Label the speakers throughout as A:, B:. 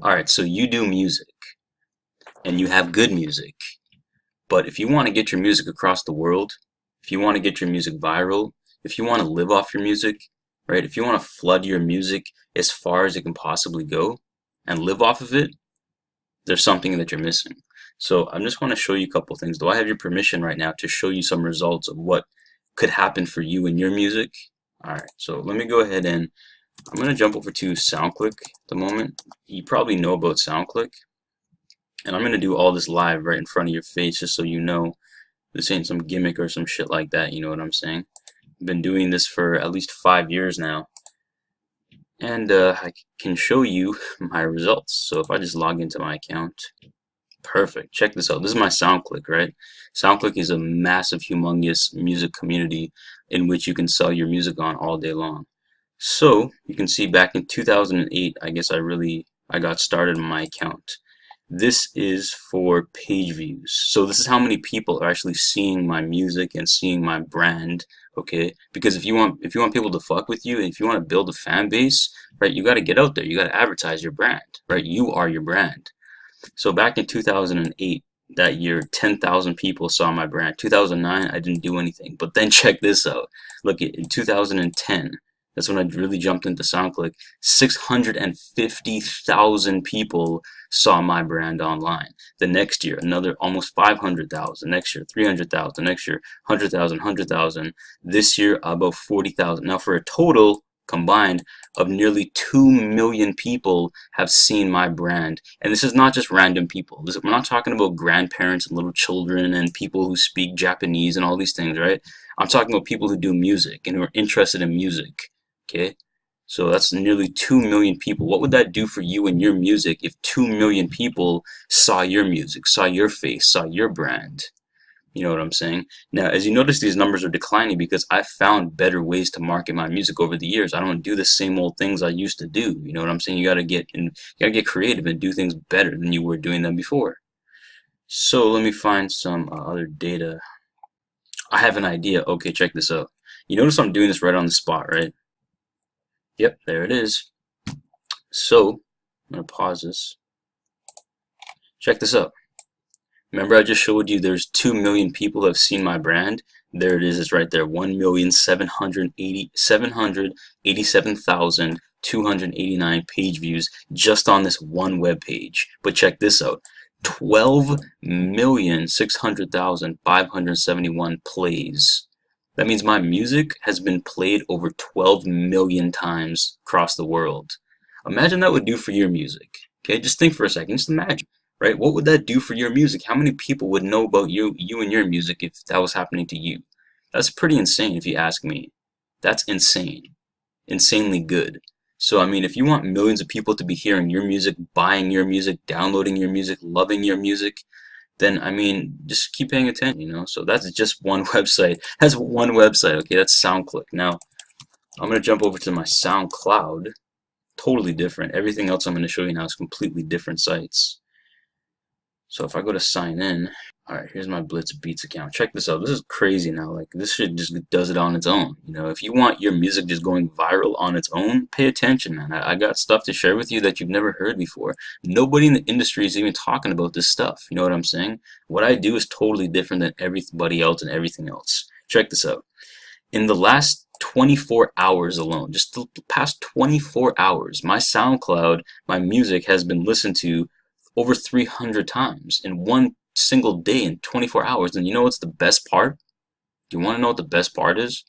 A: Alright, so you do music, and you have good music, but if you want to get your music across the world, if you want to get your music viral, if you want to live off your music, right, if you want to flood your music as far as it can possibly go and live off of it, there's something that you're missing. So I just want to show you a couple things. Do I have your permission right now to show you some results of what could happen for you in your music? Alright, so let me go ahead and I'm going to jump over to SoundClick at the moment. You probably know about SoundClick. And I'm going to do all this live right in front of your face just so you know this ain't some gimmick or some shit like that, you know what I'm saying? I've been doing this for at least 5 years now. And I can show you my results. So if I just log into my account, perfect. Check this out. This is my SoundClick, right? SoundClick is a massive, humongous music community in which you can sell your music on all day long. So you can see back in 2008, I guess I got started on my account. This is for page views. So this is how many people are actually seeing my music and seeing my brand, okay? Because if you want people to fuck with you and if you want to build a fan base, right, you got to get out there. You got to advertise your brand, right? You are your brand. So back in 2008, that year, 10,000 people saw my brand. 2009, I didn't do anything. But then check this out. Look, in 2010, that's when I really jumped into SoundClick. 650,000 people saw my brand online. The next year, another almost 500,000. Next year, 300,000. Next year, 100,000. This year, about 40,000. Now, for a total combined of nearly 2 million people have seen my brand. And this is not just random people. We're not talking about grandparents and little children and people who speak Japanese and all these things, right? I'm talking about people who do music and who are interested in music. Okay, so that's nearly 2 million people. What would that do for you and your music if 2 million people saw your music, saw your face, saw your brand? You know what I'm saying? Now, as you notice, these numbers are declining because I've found better ways to market my music over the years. I don't do the same old things I used to do. You know what I'm saying? You gotta get creative and do things better than you were doing them before. So let me find some other data. I have an idea. Okay, check this out. You notice I'm doing this right on the spot, right? Yep, there it is. So, I'm going to pause this. Check this out. Remember I just showed you there's 2 million people who have seen my brand? There it is, it's right there. 1,787,289 page views just on this one web page. But check this out. 12,600,571 plays. That means my music has been played over 12 million times across the world. Imagine that would do for your music. Okay, just think for a second. Just imagine, right? What would that do for your music? How many people would know about you and your music if that was happening to you? That's pretty insane if you ask me. That's insane. Insanely good. So, I mean, if you want millions of people to be hearing your music, buying your music, downloading your music, loving your music, then I mean, just keep paying attention, you know. So that's just one website. That's one website, okay? That's SoundClick. Now, I'm gonna jump over to my SoundCloud. Totally different. Everything else I'm gonna show you now is completely different sites. So if I go to sign in, all right, here's my Blitz Beats account. Check this out. This is crazy now. Like, this shit just does it on its own. You know, if you want your music just going viral on its own, pay attention, man. I got stuff to share with you that you've never heard before. Nobody in the industry is even talking about this stuff. You know what I'm saying? What I do is totally different than everybody else and everything else. Check this out. In the last 24 hours alone, just the past 24 hours, my SoundCloud, my music has been listened to over 300 times in one single day in 24 hours. And you know what's the best part? Do you want to know what the best part is?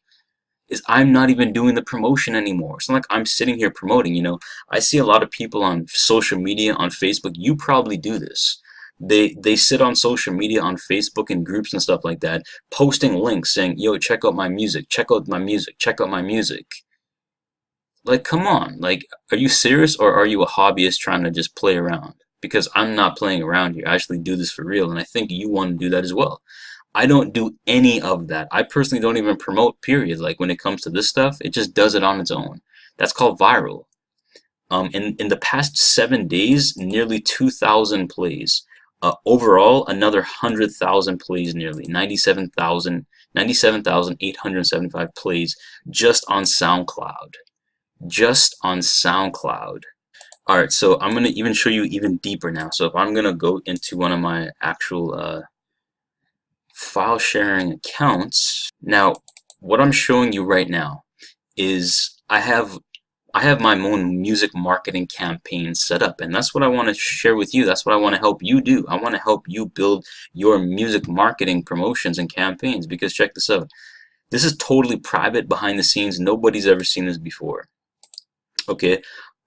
A: Is I'm not even doing the promotion anymore. It's not like I'm sitting here promoting, you know. I see a lot of people on social media, on Facebook. You probably do this. They sit on social media, on Facebook and groups and stuff like that, posting links saying, yo, check out my music, check out my music, check out my music. Like, come on. Like, are you serious or are you a hobbyist trying to just play around? Because I'm not playing around here. I actually do this for real, and I think you want to do that as well. I don't do any of that. I personally don't even promote, period. Like, when it comes to this stuff, it just does it on its own. That's called viral. In the past 7 days, nearly 2,000 plays. Overall, another 100,000 plays nearly. 97,875 plays just on SoundCloud. Just on SoundCloud. Alright, so I'm gonna even show you even deeper now. So if I'm gonna go into one of my actual file sharing accounts, now what I'm showing you right now is I have my own music marketing campaign set up, and that's what I want to share with you. That's what I want to help you do. I want to help you build your music marketing promotions and campaigns, because check this out. This is totally private, behind the scenes. Nobody's ever seen this before. Okay,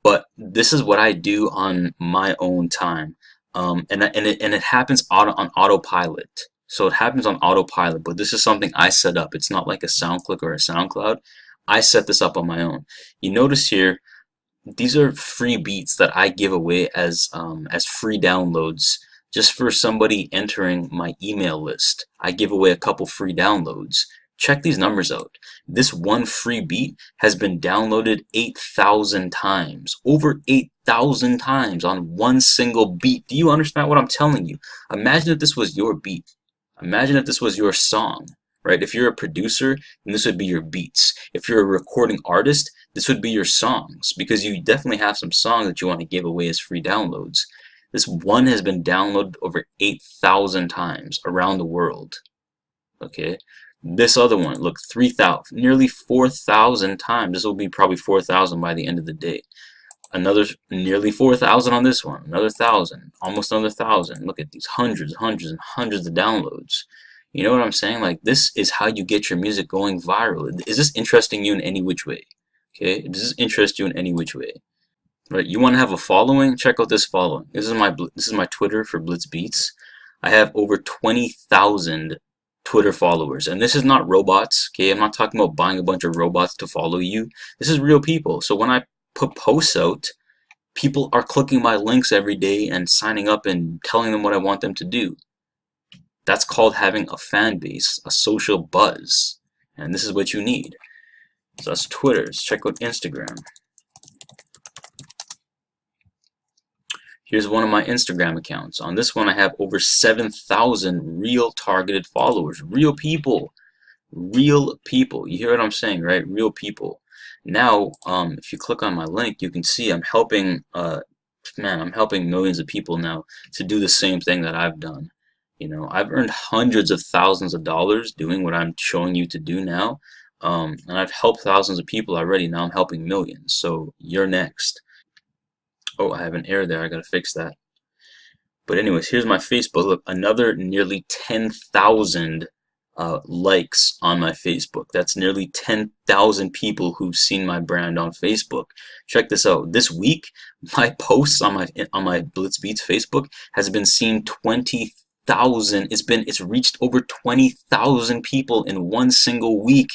A: but this is what I do on my own time, and it happens on autopilot. So it happens on autopilot, but this is something I set up. It's not like a SoundClick or a SoundCloud. I set this up on my own. You notice here, these are free beats that I give away as free downloads just for somebody entering my email list. I give away a couple free downloads. Check these numbers out. This one free beat has been downloaded 8,000 times. Over 8,000 times on one single beat. Do you understand what I'm telling you? Imagine if this was your beat. Imagine if this was your song, right? If you're a producer, then this would be your beats. If you're a recording artist, this would be your songs, because you definitely have some songs that you want to give away as free downloads. This one has been downloaded over 8,000 times around the world. Okay, this other one, look, 3,000, nearly 4,000 times. This will be probably 4,000 by the end of the day. Another nearly 4,000 on this one. Another 1,000, almost another 1,000. Look at these hundreds, hundreds, and hundreds of downloads. You know what I'm saying? Like, this is how you get your music going viral. Is this interesting you in any which way? Okay, does this interest you in any which way? Right, you want to have a following? Check out this following. This is my Twitter for Blitz Beats. I have over 20,000 Twitter followers, and this is not robots. Okay, I'm not talking about buying a bunch of robots to follow you. This is real people. So when I put posts out, people are clicking my links every day and signing up and telling them what I want them to do. That's called having a fan base, a social buzz, and this is what you need. So that's Twitter. Let's check out Instagram. Here's one of my Instagram accounts. On this one, I have over 7,000 real targeted followers. Real people. Real people. You hear what I'm saying, right? Real people. Now, if you click on my link, you can see I'm helping, I'm helping millions of people now to do the same thing that I've done. You know, I've earned hundreds of thousands of dollars doing what I'm showing you to do now. And I've helped thousands of people already. Now I'm helping millions. So you're next. Oh, I have an error there. I gotta fix that. But anyways, here's my Facebook. Look, another nearly 10,000 likes on my Facebook. That's nearly 10,000 people who've seen my brand on Facebook. Check this out. This week, my posts on my Blitz Beats Facebook has been seen 20,000. It's reached over 20,000 people in one single week.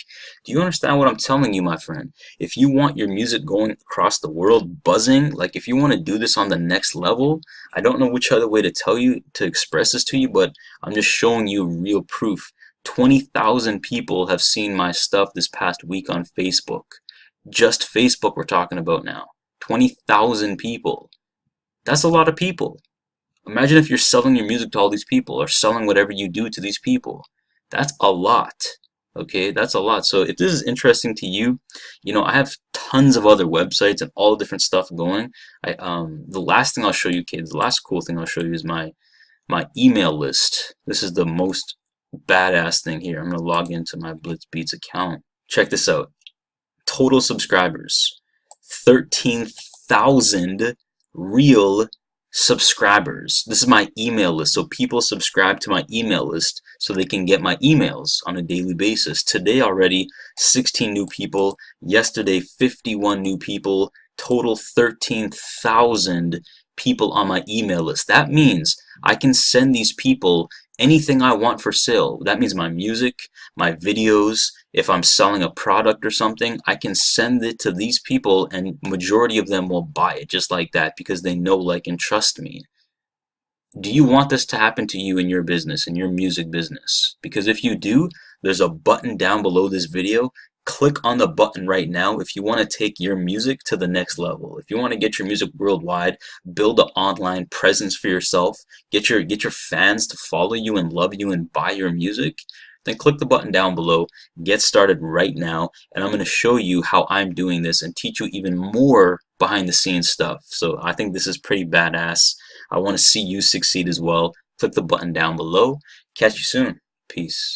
A: Do you understand what I'm telling you, my friend? If you want your music going across the world, buzzing, like if you want to do this on the next level, I don't know which other way to tell you, to express this to you, but I'm just showing you real proof. 20,000 people have seen my stuff this past week on Facebook. Just Facebook we're talking about now. 20,000 people. That's a lot of people. Imagine if you're selling your music to all these people, or selling whatever you do to these people. That's a lot. Okay, that's a lot. So if this is interesting to you, you know, I have tons of other websites and all the different stuff going. The last thing I'll show you, kids, the last cool thing I'll show you is my email list. This is the most badass thing here. I'm gonna log into my Blitz Beats account. Check this out. Total subscribers, 13,000 real subscribers. This is my email list. So people subscribe to my email list so they can get my emails on a daily basis. Today already 16 new people. Yesterday 51 new people. Total 13,000 people on my email list. That means I can send these people anything I want for sale. That means my music, my videos. If I'm selling a product or something, I can send it to these people, and majority of them will buy it just like that because they know, like, and trust me. Do you want this to happen to you in your business, in your music business? Because if you do, there's a button down below this video. Click on the button right now if you want to take your music to the next level. If you want to get your music worldwide, build an online presence for yourself, get your fans to follow you and love you and buy your music, then click the button down below, get started right now, and I'm going to show you how I'm doing this and teach you even more behind the scenes stuff. So I think this is pretty badass. I want to see you succeed as well. Click the button down below. Catch you soon. Peace.